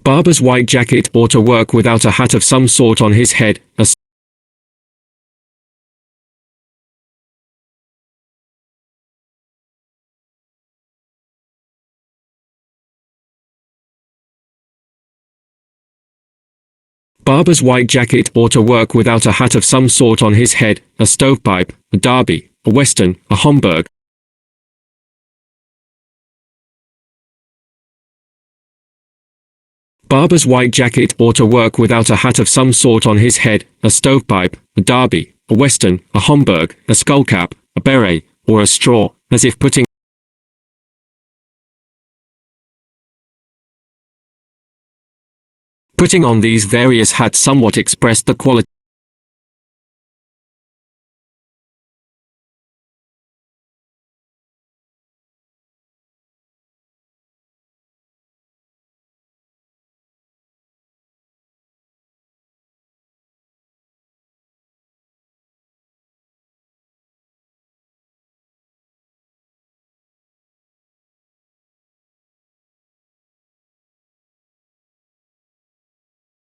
Barber's white jacket or to work without a hat of some sort on his head, Barber's white jacket or to work without a hat of some sort on his head, a stovepipe, a derby, a western, a Homburg. Barber's white jacket or to work without a hat of some sort on his head, a stovepipe, a derby, a western, a Homburg, a skullcap, a beret, or a straw, as if putting on these various hats somewhat expressed the quality.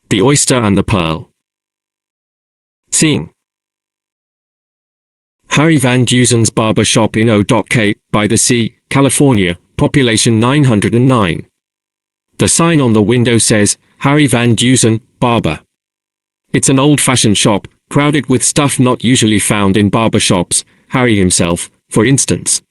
The Oyster and the Pearl. Seeing Harry Van Dusen's barber shop in O.K. by the Sea, California, population 909. The sign on the window says, Harry Van Dusen, Barber. It's an old-fashioned shop, crowded with stuff not usually found in barber shops, Harry himself, for instance.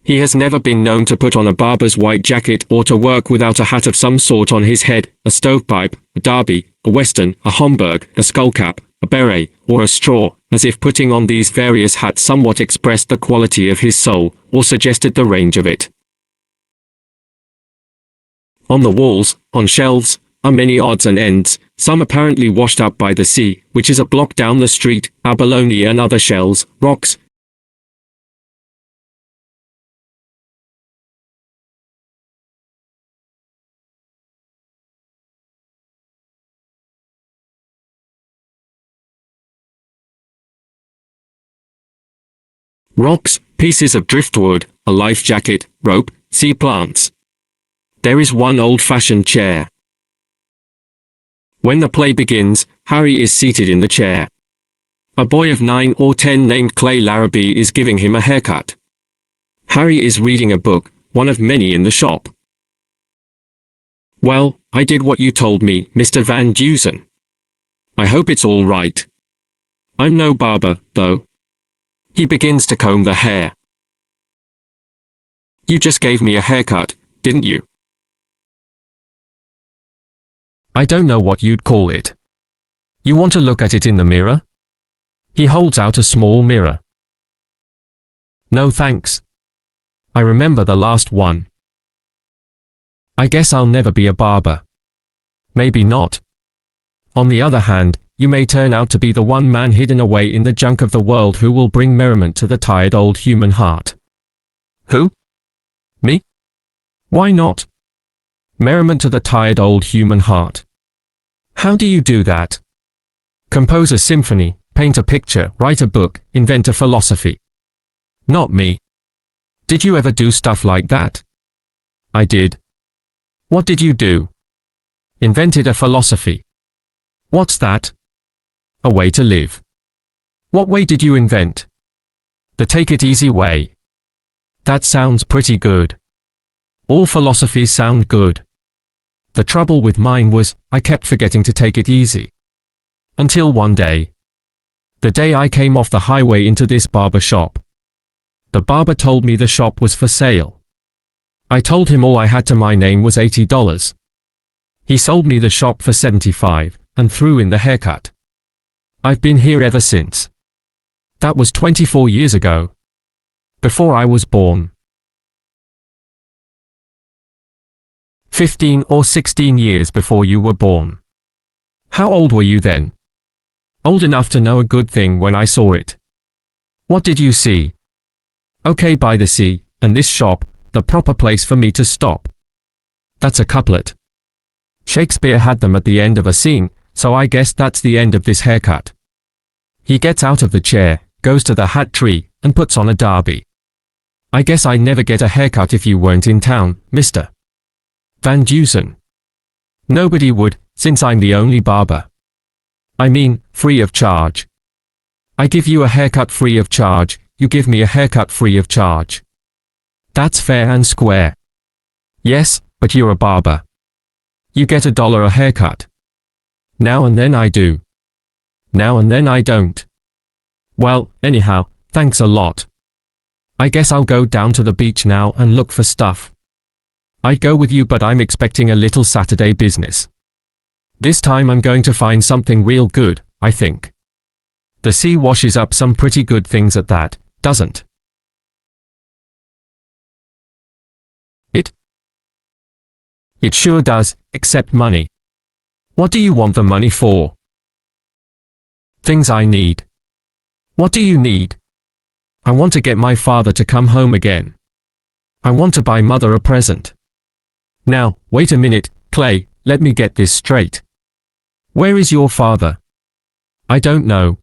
He has never been known to put on a barber's white jacket or to work without a hat of some sort on his head, a stovepipe, a derby, a western, a Homburg, a skullcap, a beret, or a straw, as if putting on these various hats somewhat expressed the quality of his soul, or suggested the range of it. On the walls, on shelves, are many odds and ends, some apparently washed up by the sea, which is a block down the street, abalone and other shells, rocks, pieces of driftwood, a life jacket, rope, sea plants. There is one old-fashioned chair. When the play begins, Harry is seated in the chair. A boy of 9 or 10 named Clay Larrabee is giving him a haircut. Harry is reading a book, one of many in the shop. Well, I did what you told me, Mr. Van Dusen. I hope it's all right. I'm no barber, though. He begins to comb the hair. You just gave me a haircut, didn't you? I don't know what you'd call it. You want to look at it in the mirror? He holds out a small mirror. No thanks. I remember the last one. I guess I'll never be a barber. Maybe not. On the other hand, you may turn out to be the one man hidden away in the junk of the world who will bring merriment to the tired old human heart. Who? Me? Why not? Merriment to the tired old human heart. How do you do that? Compose a symphony, paint a picture, write a book, invent a philosophy. Not me. Did you ever do stuff like that? I did. What did you do? Invented a philosophy. What's that? A way to live. What way did you invent? The take it easy way. That sounds pretty good. All philosophies sound good. The trouble with mine was, I kept forgetting to take it easy. Until one day. The day I came off the highway into this barber shop. The barber told me the shop was for sale. I told him all I had to my name was $80. He sold me the shop for $75, and threw in the haircut. I've been here ever since. That was 24 years ago. Before I was born. 15 or 16 years before you were born. How old were you then? Old enough to know a good thing when I saw it. What did you see? Okay, by the sea, and this shop, the proper place for me to stop. That's a couplet. Shakespeare had them at the end of a scene, so I guess that's the end of this haircut. He gets out of the chair, goes to the hat tree, and puts on a derby. I guess I'd never get a haircut if you weren't in town, Mr. Van Dusen. Nobody would, since I'm the only barber. I mean, free of charge. I give you a haircut free of charge, you give me a haircut free of charge. That's fair and square. Yes, but you're a barber. You get $1 a haircut. Now and then I do. Now and then I don't. Well, anyhow, thanks a lot. I guess I'll go down to the beach now and look for stuff. I'd go with you, but I'm expecting a little Saturday business. This time I'm going to find something real good, I think. The sea washes up some pretty good things at that, doesn't it? It sure does, except money. What do you want the money for? Things I need. What do you need? I want to get my father to come home again. I want to buy mother a present. Now, wait a minute, Clay, let me get this straight. Where is your father? I don't know.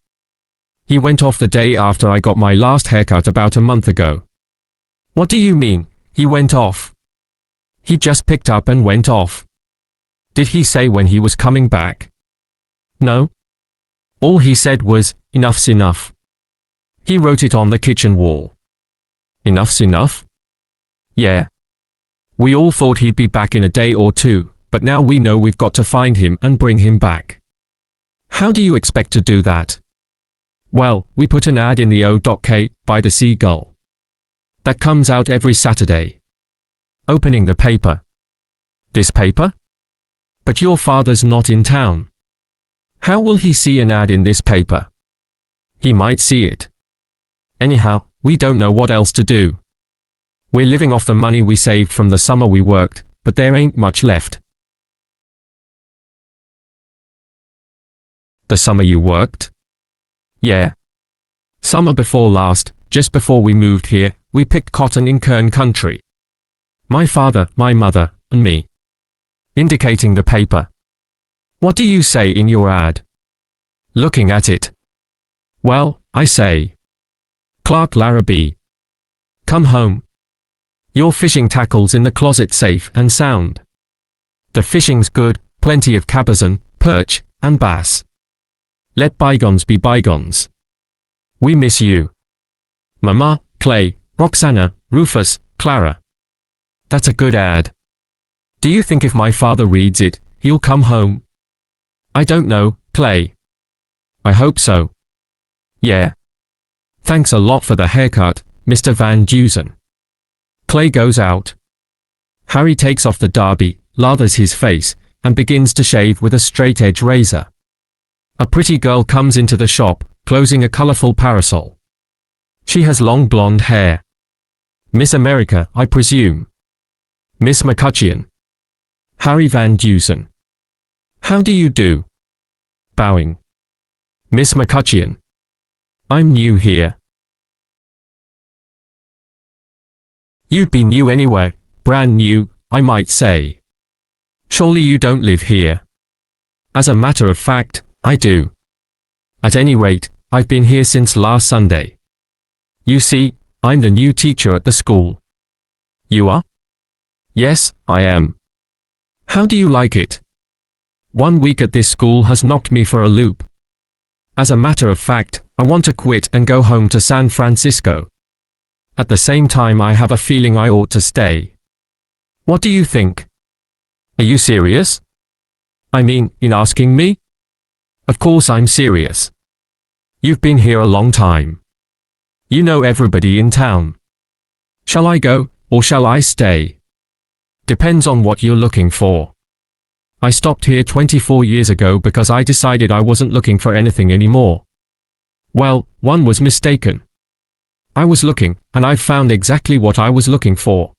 He went off the day after I got my last haircut about a month ago. What do you mean, he went off? He just picked up and went off. Did he say when he was coming back? No. All he said was, enough's enough. He wrote it on the kitchen wall. Enough's enough? Yeah. We all thought he'd be back in a day or two, but now we know we've got to find him and bring him back. How do you expect to do that? Well, we put an ad in the O.K. by the Seagull. That comes out every Saturday. Opening the paper. This paper? But your father's not in town. How will he see an ad in this paper? He might see it. Anyhow, we don't know what else to do. We're living off the money we saved from the summer we worked, but there ain't much left. The summer you worked? Yeah. Summer before last, just before we moved here, we picked cotton in Kern Country. My father, my mother, and me. Indicating the paper. What do you say in your ad? Looking at it. Well, I say. Clark Larrabee. Come home. Your fishing tackle's in the closet safe and sound. The fishing's good, plenty of cabezon, perch, and bass. Let bygones be bygones. We miss you. Mama, Clay, Roxana, Rufus, Clara. That's a good ad. Do you think if my father reads it, he'll come home? I don't know, Clay. I hope so. Yeah. Thanks a lot for the haircut, Mr. Van Dusen. Clay goes out. Harry takes off the derby, lathers his face, and begins to shave with a straight-edge razor. A pretty girl comes into the shop, closing a colorful parasol. She has long blonde hair. Miss America, I presume. Miss McCutcheon. Harry Van Dusen. How do you do? Bowing. Miss McCutcheon. I'm new here. You'd be new anyway, brand new, I might say. Surely you don't live here. As a matter of fact, I do. At any rate, I've been here since last Sunday. You see, I'm the new teacher at the school. You are? Yes, I am. How do you like it? 1 week at this school has knocked me for a loop. As a matter of fact, I want to quit and go home to San Francisco. At the same time, I have a feeling I ought to stay. What do you think? Are you serious? I mean, in asking me? Of course I'm serious. You've been here a long time. You know everybody in town. Shall I go, or shall I stay? Depends on what you're looking for. I stopped here 24 years ago because I decided I wasn't looking for anything anymore. Well, one was mistaken. I was looking, and I found exactly what I was looking for.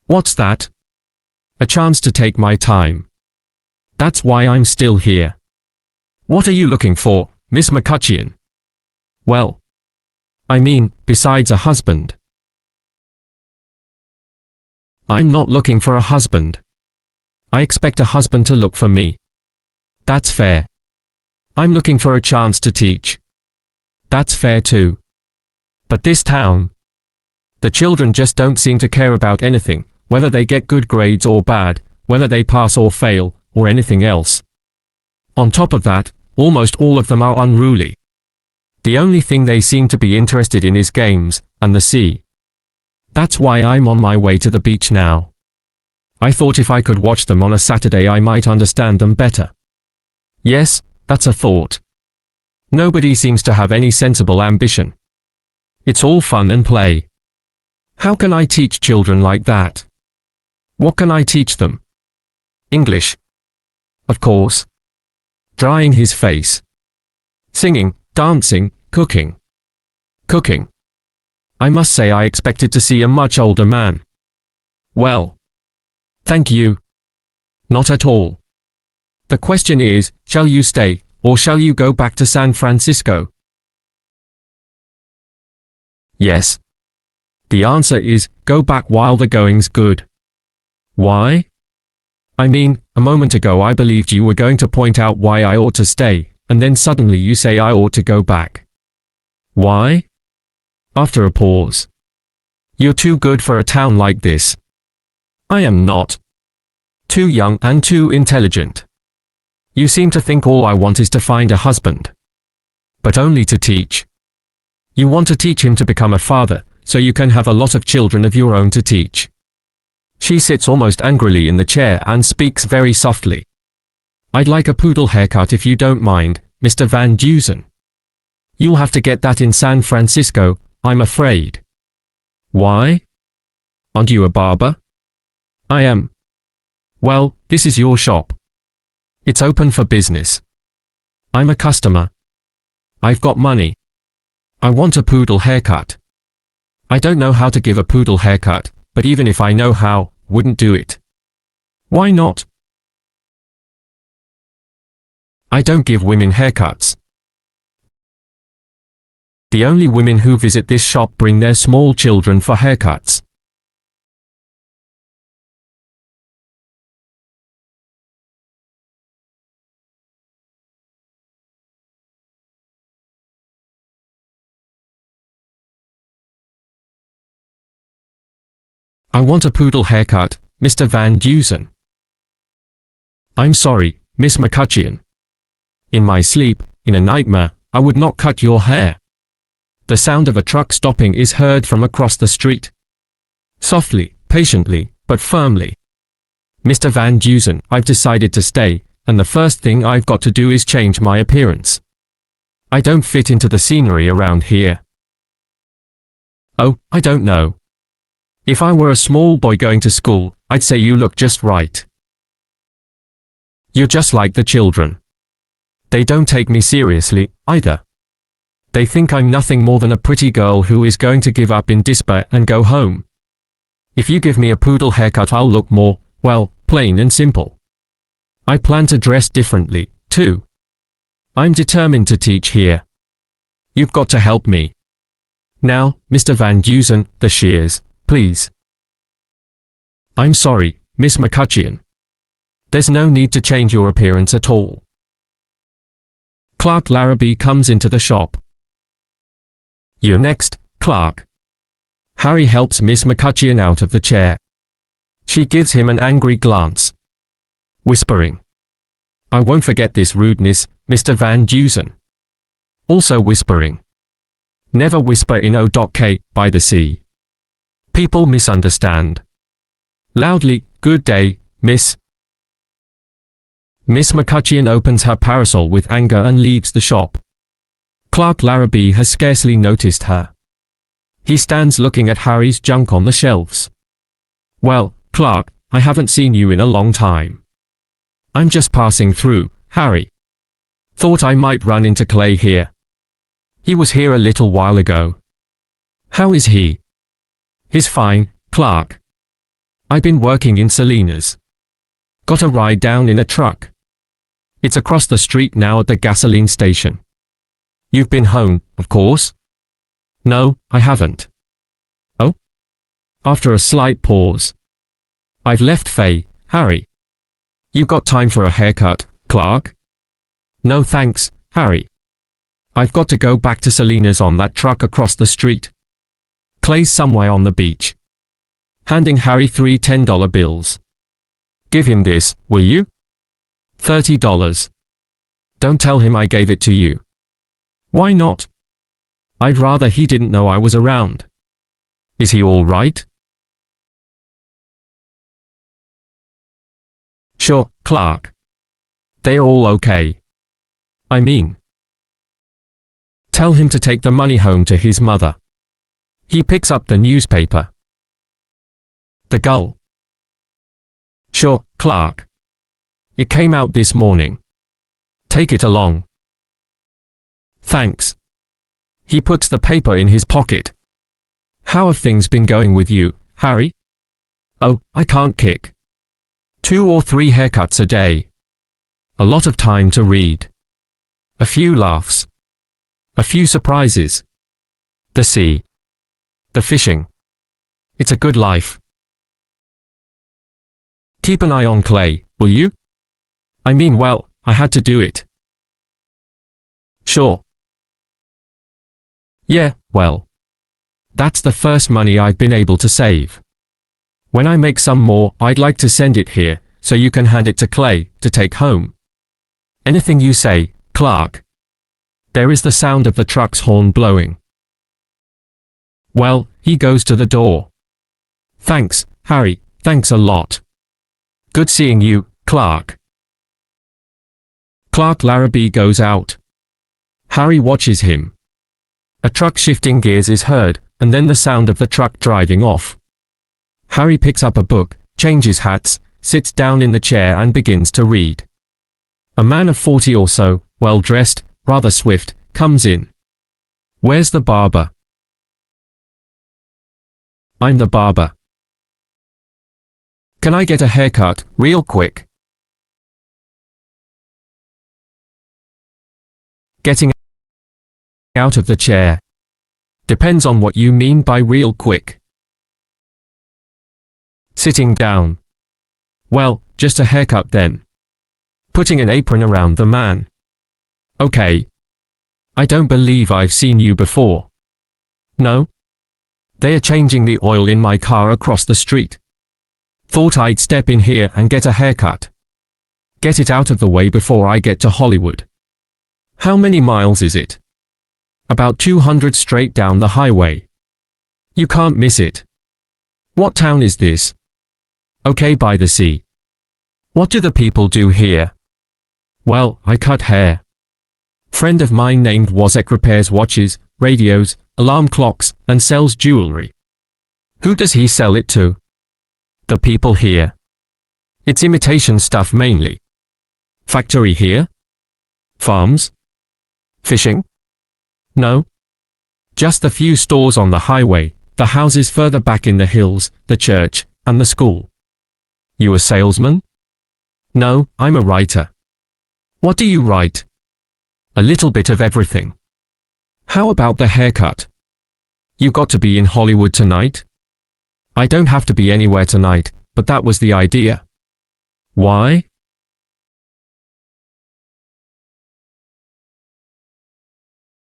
What's that? A chance to take my time. That's why I'm still here. What are you looking for, Miss McCutcheon? Well, I mean, besides a husband. I'm not looking for a husband. I expect a husband to look for me. That's fair. I'm looking for a chance to teach. That's fair too. But this town, the children just don't seem to care about anything, whether they get good grades or bad, whether they pass or fail, or anything else. On top of that, almost all of them are unruly. The only thing they seem to be interested in is games, and the sea. That's why I'm on my way to the beach now. I thought if I could watch them on a Saturday I might understand them better. Yes, that's a thought. Nobody seems to have any sensible ambition. It's all fun and play. How can I teach children like that? What can I teach them? English. Of course. Drying his face. Singing, dancing, cooking. Cooking. I must say I expected to see a much older man. Well. Thank you. Not at all. The question is, shall you stay, or shall you go back to San Francisco? Yes. The answer is, go back while the going's good. Why? I mean, a moment ago I believed you were going to point out why I ought to stay, and then suddenly you say I ought to go back. Why? After a pause. You're too good for a town like this. I am not. Too young and too intelligent. You seem to think all I want is to find a husband. But only to teach. You want to teach him to become a father, so you can have a lot of children of your own to teach. She sits almost angrily in the chair and speaks very softly. I'd like a poodle haircut if you don't mind, Mr. Van Dusen. You'll have to get that in San Francisco, I'm afraid. Why? Aren't you a barber? I am. Well, this is your shop. It's open for business. I'm a customer. I've got money. I want a poodle haircut. I don't know how to give a poodle haircut, but even if I know how, wouldn't do it. Why not? I don't give women haircuts. The only women who visit this shop bring their small children for haircuts. I want a poodle haircut, Mr. Van Dusen. I'm sorry, Miss McCutcheon. In my sleep, in a nightmare, I would not cut your hair. The sound of a truck stopping is heard from across the street. Softly, patiently, but firmly. Mr. Van Dusen, I've decided to stay, and the first thing I've got to do is change my appearance. I don't fit into the scenery around here. Oh, I don't know. If I were a small boy going to school, I'd say you look just right. You're just like the children. They don't take me seriously, either. They think I'm nothing more than a pretty girl who is going to give up in despair and go home. If you give me a poodle haircut I'll look more, well, plain and simple. I plan to dress differently, too. I'm determined to teach here. You've got to help me. Now, Mr. Van Dusen, the shears. Please. I'm sorry, Miss McCutcheon. There's no need to change your appearance at all. Clark Larrabee comes into the shop. You're next, Clark. Harry helps Miss McCutcheon out of the chair. She gives him an angry glance. Whispering. I won't forget this rudeness, Mr. Van Dusen. Also whispering. Never whisper in O.K. by the sea. People misunderstand. Loudly, good day, miss. Miss McCutcheon opens her parasol with anger and leaves the shop. Clark Larrabee has scarcely noticed her. He stands looking at Harry's junk on the shelves. Well, Clark, I haven't seen you in a long time. I'm just passing through, Harry. Thought I might run into Clay here. He was here a little while ago. How is he? He's fine, Clark. I've been working in Salinas. Got a ride down in a truck. It's across the street now at the gasoline station. You've been home, of course? No, I haven't. Oh? After a slight pause. I've left Faye, Harry. You got time for a haircut, Clark? No thanks, Harry. I've got to go back to Salinas on that truck across the street. Clay's somewhere on the beach. Handing Harry 3 $10 bills. Give him this, will you? $30. Don't tell him I gave it to you. Why not? I'd rather he didn't know I was around. Is he all right? Sure, Clark. They're all okay. I mean, tell him to take the money home to his mother. He picks up the newspaper. The Gull. Sure, Clark. It came out this morning. Take it along. Thanks. He puts the paper in his pocket. How have things been going with you, Harry? Oh, I can't kick. 2 or 3 haircuts a day. A lot of time to read. A few laughs. A few surprises. The sea. The fishing. It's a good life. Keep an eye on Clay, will you? I mean, well, I had to do it. Sure. Yeah, well. That's the first money I've been able to save. When I make some more, I'd like to send it here, so you can hand it to Clay, to take home. Anything you say, Clark. There is the sound of the truck's horn blowing. Well, he goes to the door. Thanks, Harry, thanks a lot. Good seeing you, Clark. Clark Larrabee goes out. Harry watches him. A truck shifting gears is heard, and then the sound of the truck driving off. Harry picks up a book, changes hats, sits down in the chair and begins to read. A man of 40 or so, well-dressed, rather swift, comes in. Where's the barber? I'm the barber. Can I get a haircut, real quick? Getting out of the chair. Depends on what you mean by real quick. Sitting down. Well, just a haircut then. Putting an apron around the man. Okay. I don't believe I've seen you before. No? They're changing the oil in my car across the street. Thought I'd step in here and get a haircut. Get it out of the way before I get to Hollywood. How many miles is it? About 200 straight down the highway. You can't miss it. What town is this? Okay, by the sea. What do the people do here? Well, I cut hair. Friend of mine named Wozek repairs watches, radios, alarm clocks, and sells jewelry. Who does he sell it to? The people here. It's imitation stuff mainly. Factory here? Farms? Fishing? No. Just a few stores on the highway, the houses further back in the hills, the church, and the school. You a salesman? No, I'm a writer. What do you write? A little bit of everything. How about the haircut? You got to be in Hollywood tonight? I don't have to be anywhere tonight, but that was the idea. Why?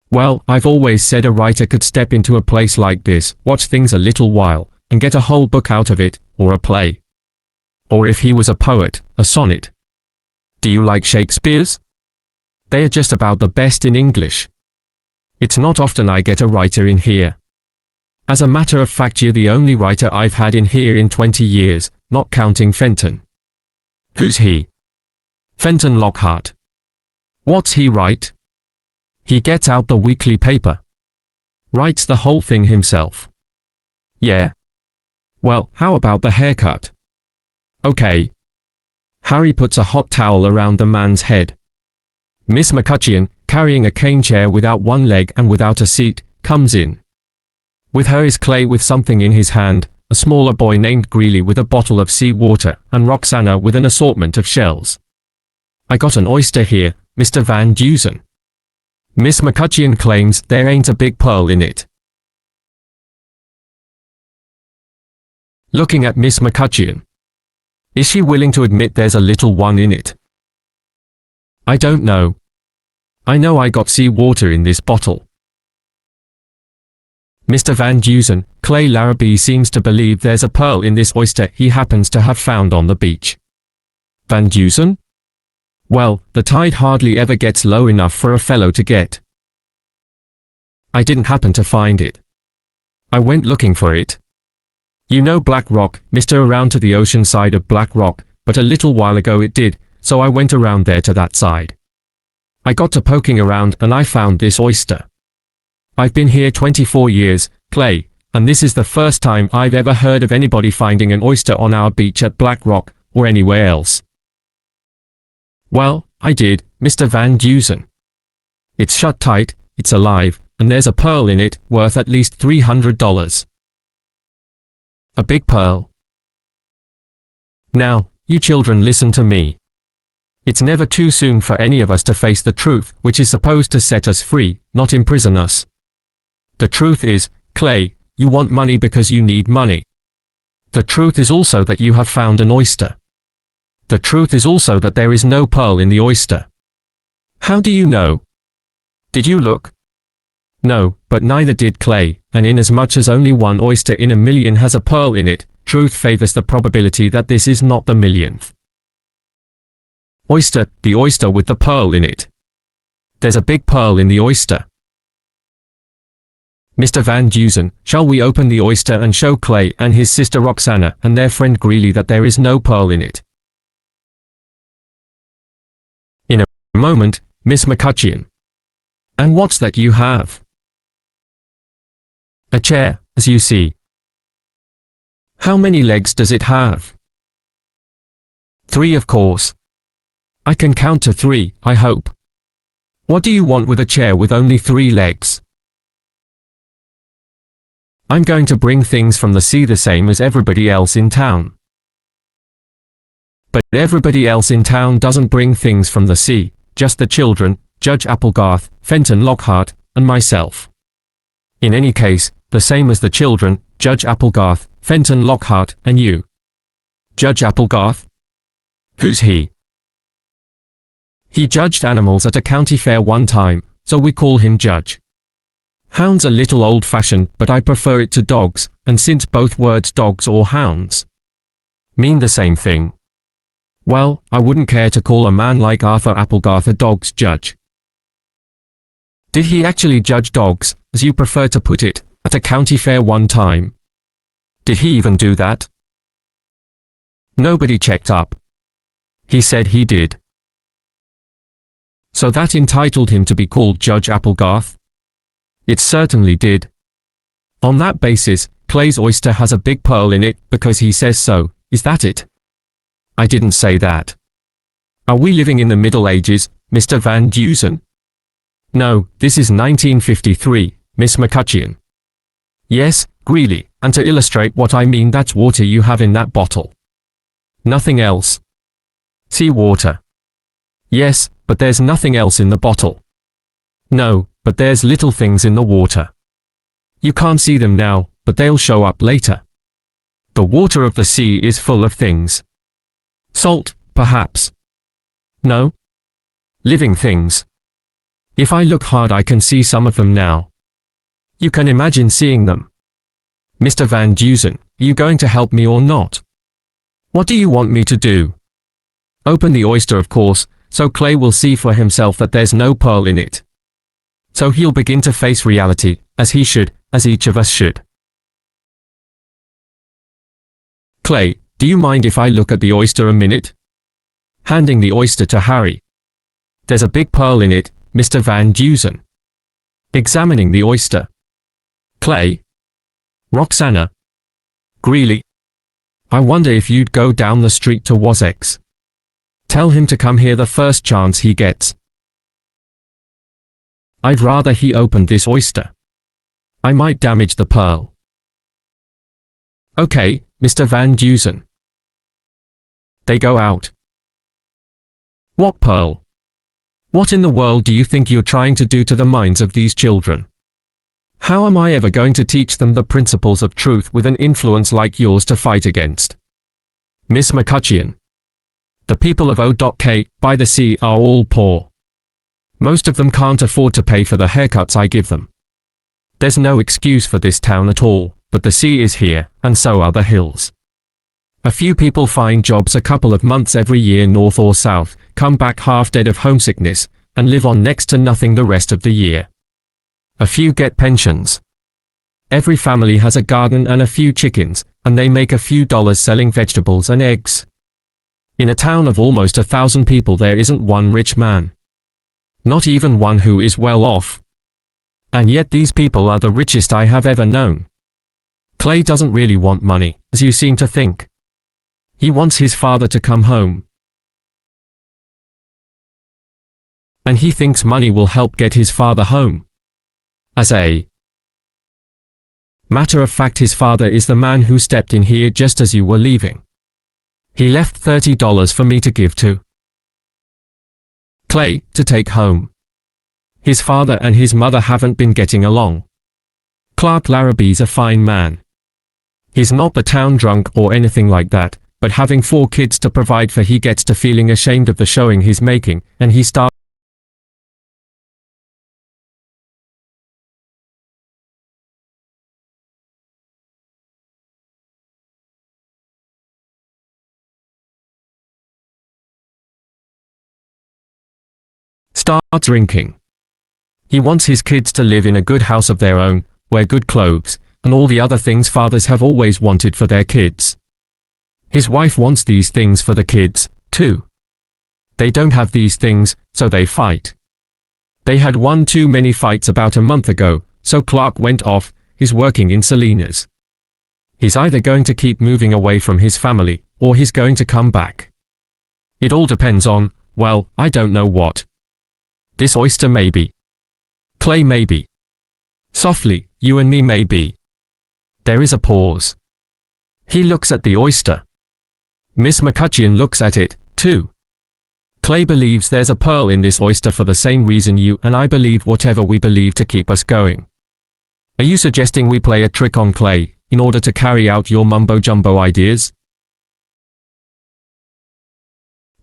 Well, I've always said a writer could step into a place like this, watch things a little while, and get a whole book out of it, or a play. Or if he was a poet, a sonnet. Do you like Shakespeare's? They're just about the best in English. It's not often I get a writer in here. As a matter of fact, you're the only writer I've had in here in 20 years, not counting Fenton. Who's he? Fenton Lockhart. What's he write? He gets out the weekly paper. Writes the whole thing himself. Yeah. Well, how about the haircut? Okay. Harry puts a hot towel around the man's head. Miss McCutcheon, carrying a cane chair without one leg and without a seat, comes in. With her is Clay with something in his hand, a smaller boy named Greeley with a bottle of sea water, and Roxana with an assortment of shells. I got an oyster here, Mr. Van Dusen. Miss McCutcheon claims there ain't a big pearl in it. Looking at Miss McCutcheon. Is she willing to admit there's a little one in it? I don't know. I know I got sea water in this bottle. Mr. Van Dusen, Clay Larrabee seems to believe there's a pearl in this oyster he happens to have found on the beach. Van Dusen? Well, the tide hardly ever gets low enough for a fellow to get. I didn't happen to find it. I went looking for it. You know Black Rock, Mr. Around to the ocean side of Black Rock, but a little while ago it did, so I went around there to that side. I got to poking around and I found this oyster. I've been here 24 years, Clay, and this is the first time I've ever heard of anybody finding an oyster on our beach at Black Rock, or anywhere else. Well, I did, Mr. Van Dusen. It's shut tight, it's alive, and there's a pearl in it, worth at least $300. A big pearl. Now, you children listen to me. It's never too soon for any of us to face the truth, which is supposed to set us free, not imprison us. The truth is, Clay, you want money because you need money. The truth is also that you have found an oyster. The truth is also that there is no pearl in the oyster. How do you know? Did you look? No, but neither did Clay, and inasmuch as only one oyster in a million has a pearl in it, truth favors the probability that this is not the millionth. Oyster, the oyster with the pearl in it. There's a big pearl in the oyster. Mr. Van Dusen, shall we open the oyster and show Clay and his sister Roxana and their friend Greeley that there is no pearl in it? In a moment, Miss McCutcheon. And what's that you have? A chair, as you see. How many legs does it have? 3, of course. I can count to 3, I hope. What do you want with a chair with only 3 legs? I'm going to bring things from the sea the same as everybody else in town. But everybody else in town doesn't bring things from the sea, just the children, Judge Applegarth, Fenton Lockhart, and myself. In any case, the same as the children, Judge Applegarth, Fenton Lockhart, and you. Judge Applegarth? Who's he? He judged animals at a county fair one time, so we call him Judge. Hound's a little old-fashioned, but I prefer it to dogs, and since both words dogs or hounds mean the same thing, well, I wouldn't care to call a man like Arthur Applegarth a dog's judge. Did he actually judge dogs, as you prefer to put it, at a county fair one time? Did he even do that? Nobody checked up. He said he did. So that entitled him to be called Judge Applegarth? It certainly did. On that basis, Clay's oyster has a big pearl in it because he says so, is that it? I didn't say that. Are we living in the Middle Ages, Mr. Van Dusen? No, this is 1953, Miss McCutcheon. Yes, Greeley, and to illustrate what I mean, that's water you have in that bottle. Nothing else. Sea water. Yes, but there's nothing else in the bottle. No, but there's little things in the water. You can't see them now, but they'll show up later. The water of the sea is full of things. Salt, perhaps. No? Living things. If I look hard I can see some of them now. You can imagine seeing them. Mr. Van Dusen, are you going to help me or not? What do you want me to do? Open the oyster, of course, so Clay will see for himself that there's no pearl in it. So he'll begin to face reality, as he should, as each of us should. Clay, do you mind if I look at the oyster a minute? Handing the oyster to Harry. There's a big pearl in it, Mr. Van Dusen. Examining the oyster. Clay? Roxana? Greeley? I wonder if you'd go down the street to Wozzeck's. Tell him to come here the first chance he gets. I'd rather he opened this oyster. I might damage the pearl. Okay, Mr. Van Dusen. They go out. What pearl? What in the world do you think you're trying to do to the minds of these children? How am I ever going to teach them the principles of truth with an influence like yours to fight against? Miss McCutcheon. The people of O.K. by the sea are all poor. Most of them can't afford to pay for the haircuts I give them. There's no excuse for this town at all, but the sea is here, and so are the hills. A few people find jobs a couple of months every year north or south, come back half dead of homesickness, and live on next to nothing the rest of the year. A few get pensions. Every family has a garden and a few chickens, and they make a few dollars selling vegetables and eggs. In a town of almost 1,000 people there isn't one rich man. Not even one who is well off. And yet these people are the richest I have ever known. Clay doesn't really want money, as you seem to think. He wants his father to come home. And he thinks money will help get his father home. As a matter of fact, his father is the man who stepped in here just as you were leaving. He left $30 for me to give to Clay to take home. His father and his mother haven't been getting along. Clark Larrabee's a fine man. He's not the town drunk or anything like that, but having 4 kids to provide for, he gets to feeling ashamed of the showing he's making, and he starts drinking. He wants his kids to live in a good house of their own, wear good clothes, and all the other things fathers have always wanted for their kids. His wife wants these things for the kids, too. They don't have these things, so they fight. They had one too many fights about a month ago, so Clark went off. He's working in Salinas. He's either going to keep moving away from his family, or he's going to come back. It all depends on, well, I don't know what. This Oyster maybe. Clay maybe. Softly, you and me maybe. There is a pause. He looks at the oyster. Miss McCutcheon looks at it, too. Clay believes there's a pearl in this oyster for the same reason you and I believe whatever we believe to keep us going. Are you suggesting we play a trick on Clay, in order to carry out your mumbo-jumbo ideas?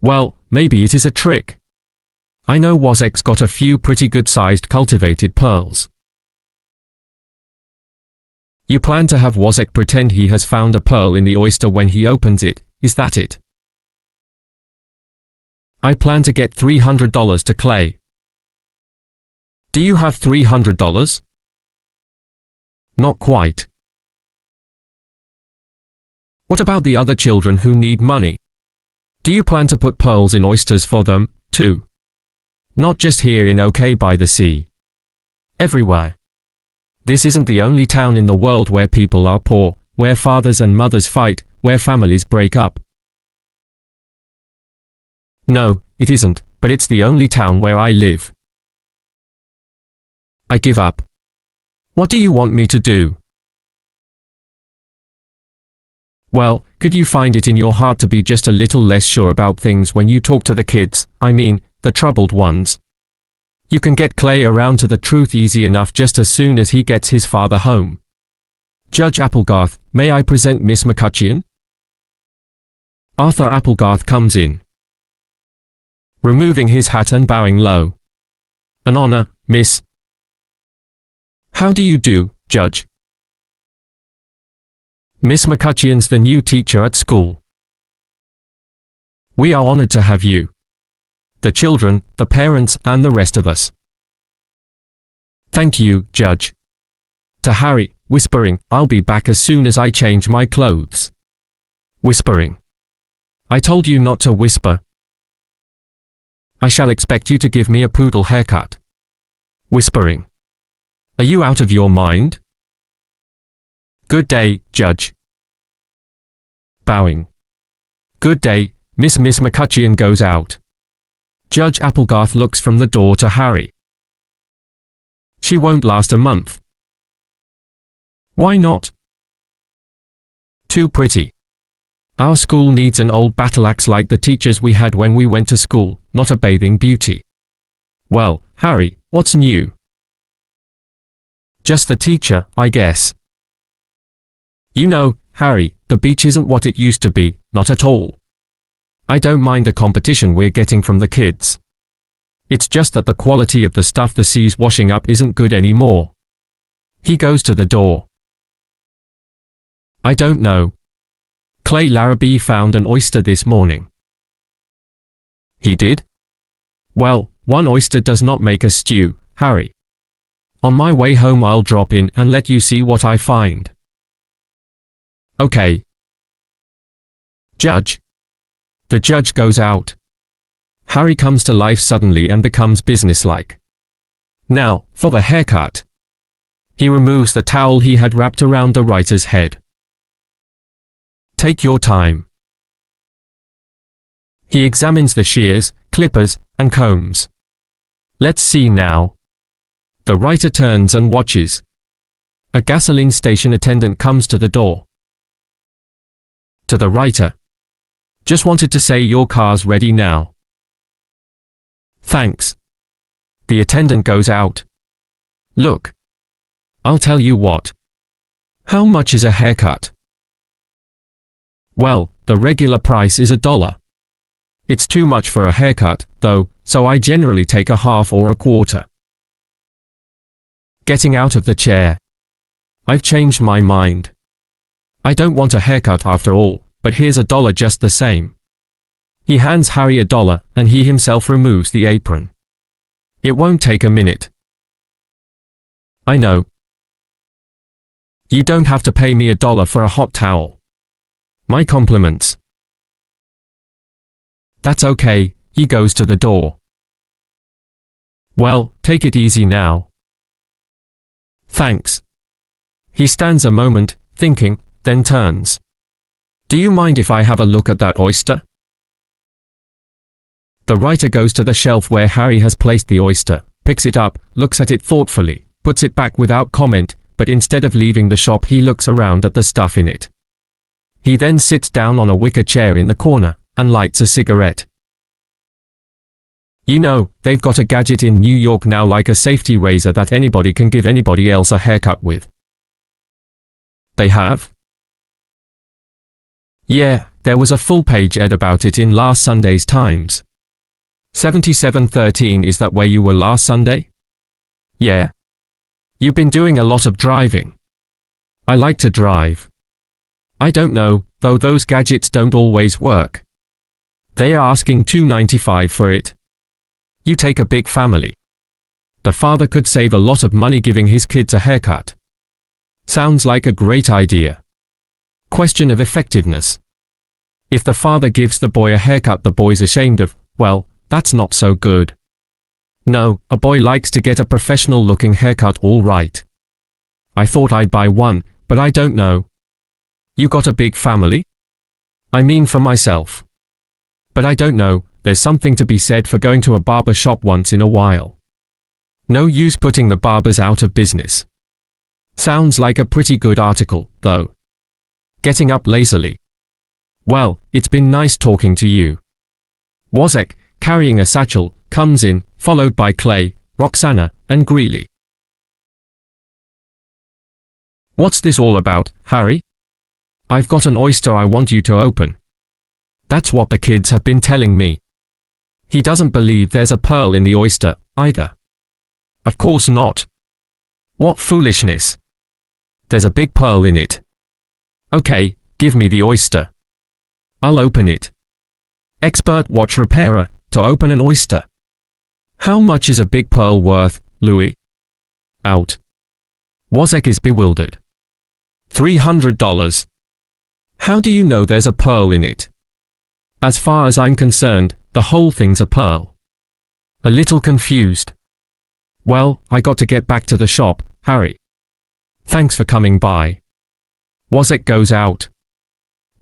Well, maybe it is a trick. I know Wozek's got a few pretty good-sized cultivated pearls. You plan to have Wozek pretend he has found a pearl in the oyster when he opens it, is that it? I plan to get $300 to Clay. Do you have $300? Not quite. What about the other children who need money? Do you plan to put pearls in oysters for them, too? Not just here in OK by the Sea. Everywhere. This isn't the only town in the world where people are poor, where fathers and mothers fight, where families break up. No, it isn't, but it's the only town where I live. I give up. What do you want me to do? Well, could you find it in your heart to be just a little less sure about things when you talk to the kids, I mean, the troubled ones? You can get Clay around to the truth easy enough just as soon as he gets his father home. Judge Applegarth, may I present Miss McCutcheon? Arthur Applegarth comes in, removing his hat and bowing low. An honor, miss. How do you do, Judge? Miss McCutcheon's the new teacher at school. We are honored to have you. The children, the parents, and the rest of us. Thank you, Judge. To Harry, whispering, I'll be back as soon as I change my clothes. Whispering. I told you not to whisper. I shall expect you to give me a poodle haircut. Whispering. Are you out of your mind? Good day, Judge. Bowing. Good day, Miss McCutcheon goes out. Judge Applegarth looks from the door to Harry. She won't last a month. Why not? Too pretty. Our school needs an old battle axe like the teachers we had when we went to school, not a bathing beauty. Well, Harry, what's new? Just the teacher, I guess. You know, Harry, the beach isn't what it used to be, not at all. I don't mind the competition we're getting from the kids. It's just that the quality of the stuff the sea's washing up isn't good anymore. He goes to the door. I don't know. Clay Larrabee found an oyster this morning. He did? Well, one oyster does not make a stew, Harry. On my way home I'll drop in and let you see what I find. Okay. Judge. The judge goes out. Harry comes to life suddenly and becomes businesslike. Now, for the haircut. He removes the towel he had wrapped around the writer's head. Take your time. He examines the shears, clippers, and combs. Let's see now. The writer turns and watches. A gasoline station attendant comes to the door. To the writer. Just wanted to say your car's ready now. Thanks. The attendant goes out. Look. I'll tell you what. How much is a haircut? Well, the regular price is $1. It's too much for a haircut, though, so I generally take a half or a quarter. Getting out of the chair. I've changed my mind. I don't want a haircut after all, but here's $1 just the same. He hands Harry $1 and he himself removes the apron. It won't take a minute. I know. You don't have to pay me $1 for a hot towel. My compliments. That's okay, he goes to the door. Well, take it easy now. Thanks. He stands a moment, thinking, then turns. Do you mind if I have a look at that oyster? The writer goes to the shelf where Harry has placed the oyster, picks it up, looks at it thoughtfully, puts it back without comment, but instead of leaving the shop he looks around at the stuff in it. He then sits down on a wicker chair in the corner, and lights a cigarette. You know, they've got a gadget in New York now like a safety razor that anybody can give anybody else a haircut with. They have? Yeah, there was a full-page ad about it in last Sunday's Times. 7713 is that where you were last Sunday? Yeah. You've been doing a lot of driving. I like to drive. I don't know, though those gadgets don't always work. They are asking $2.95 for it. You take a big family. The father could save a lot of money giving his kids a haircut. Sounds like a great idea. Question of effectiveness. If the father gives the boy a haircut the boy's ashamed of, well, that's not so good. No, a boy likes to get a professional-looking haircut all right. I thought I'd buy one, but I don't know. You got a big family? I mean for myself. But I don't know, there's something to be said for going to a barber shop once in a while. No use putting the barbers out of business. Sounds like a pretty good article, though. Getting up lazily. Well, it's been nice talking to you. Wozek, carrying a satchel, comes in, followed by Clay, Roxana, and Greeley. What's this all about, Harry? I've got an oyster I want you to open. That's what the kids have been telling me. He doesn't believe there's a pearl in the oyster, either. Of course not. What foolishness. There's a big pearl in it. Okay, give me the oyster. I'll open it. Expert watch repairer, to open an oyster. How much is a big pearl worth, Louis? Out. Wozek is bewildered. $300. How do you know there's a pearl in it? As far as I'm concerned, the whole thing's a pearl. A little confused. Well, I got to get back to the shop, Harry. Thanks for coming by. Wozek goes out.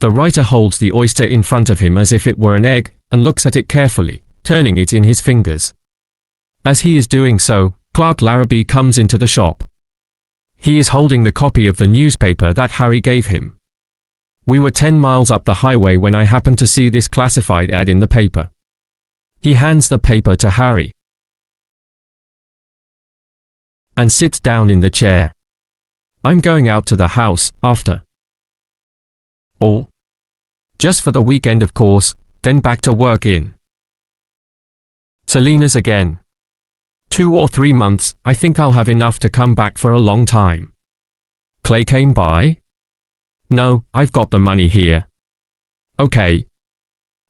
The writer holds the oyster in front of him as if it were an egg, and looks at it carefully, turning it in his fingers. As he is doing so, Clark Larrabee comes into the shop. He is holding the copy of the newspaper that Harry gave him. We were 10 miles up the highway when I happened to see this classified ad in the paper. He hands the paper to Harry and sits down in the chair. I'm going out to the house, after all. Just for the weekend of course, then back to work in Salinas again. 2 or 3 months, I think I'll have enough to come back for a long time. Clay came by? No, I've got the money here. Okay.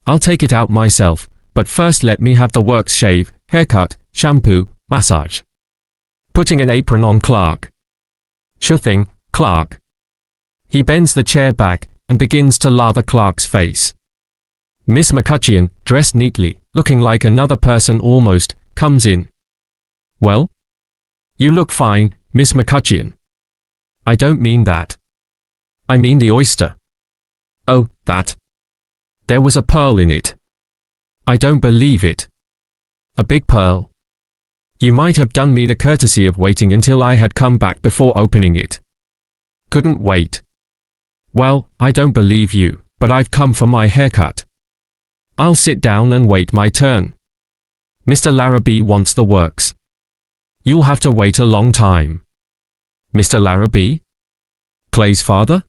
I'll take it out myself, but first let me have the works: shave, haircut, shampoo, massage. Putting an apron on Clark. Sure thing, Clark. He bends the chair back and begins to lather Clark's face. Miss McCutcheon, dressed neatly, looking like another person almost, comes in. Well? You look fine, Miss McCutcheon. I don't mean that. I mean the oyster. Oh, that. There was a pearl in it. I don't believe it. A big pearl. You might have done me the courtesy of waiting until I had come back before opening it. Couldn't wait. Well, I don't believe you, but I've come for my haircut. I'll sit down and wait my turn. Mr. Larrabee wants the works. You'll have to wait a long time. Mr. Larrabee? Clay's father?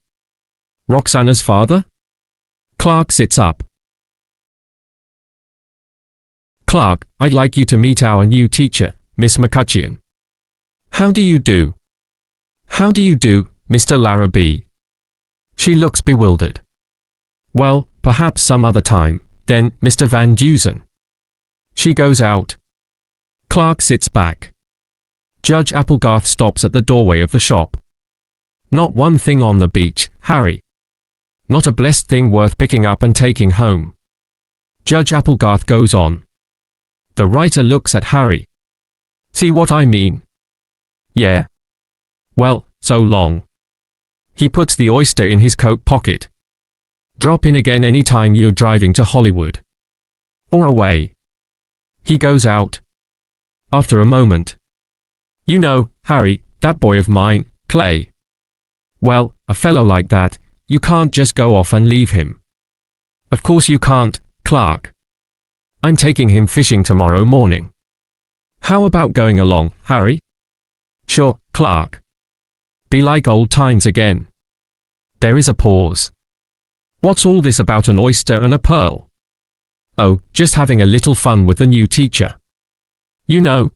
Roxana's father? Clark sits up. Clark, I'd like you to meet our new teacher, Miss McCutcheon. How do you do? How do you do, Mr. Larrabee? She looks bewildered. Well, perhaps some other time, then, Mr. Van Dusen. She goes out. Clark sits back. Judge Applegarth stops at the doorway of the shop. Not one thing on the beach, Harry. Not a blessed thing worth picking up and taking home. Judge Applegarth goes on. The writer looks at Harry. See what I mean? Yeah. Well, so long. He puts the oyster in his coat pocket. Drop in again any time you're driving to Hollywood. Or away. He goes out. After a moment. You know, Harry, that boy of mine, Clay. Well, a fellow like that, you can't just go off and leave him. Of course you can't, Clark. I'm taking him fishing tomorrow morning. How about going along, Harry? Sure, Clark. Be like old times again. There is a pause. What's all this about an oyster and a pearl? Oh, just having a little fun with the new teacher. You know.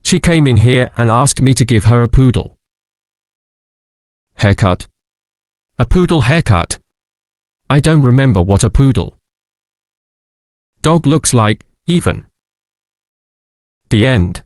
She came in here and asked me to give her a poodle. Haircut. A poodle haircut. I don't remember what a poodle. Dog looks like, even. The end.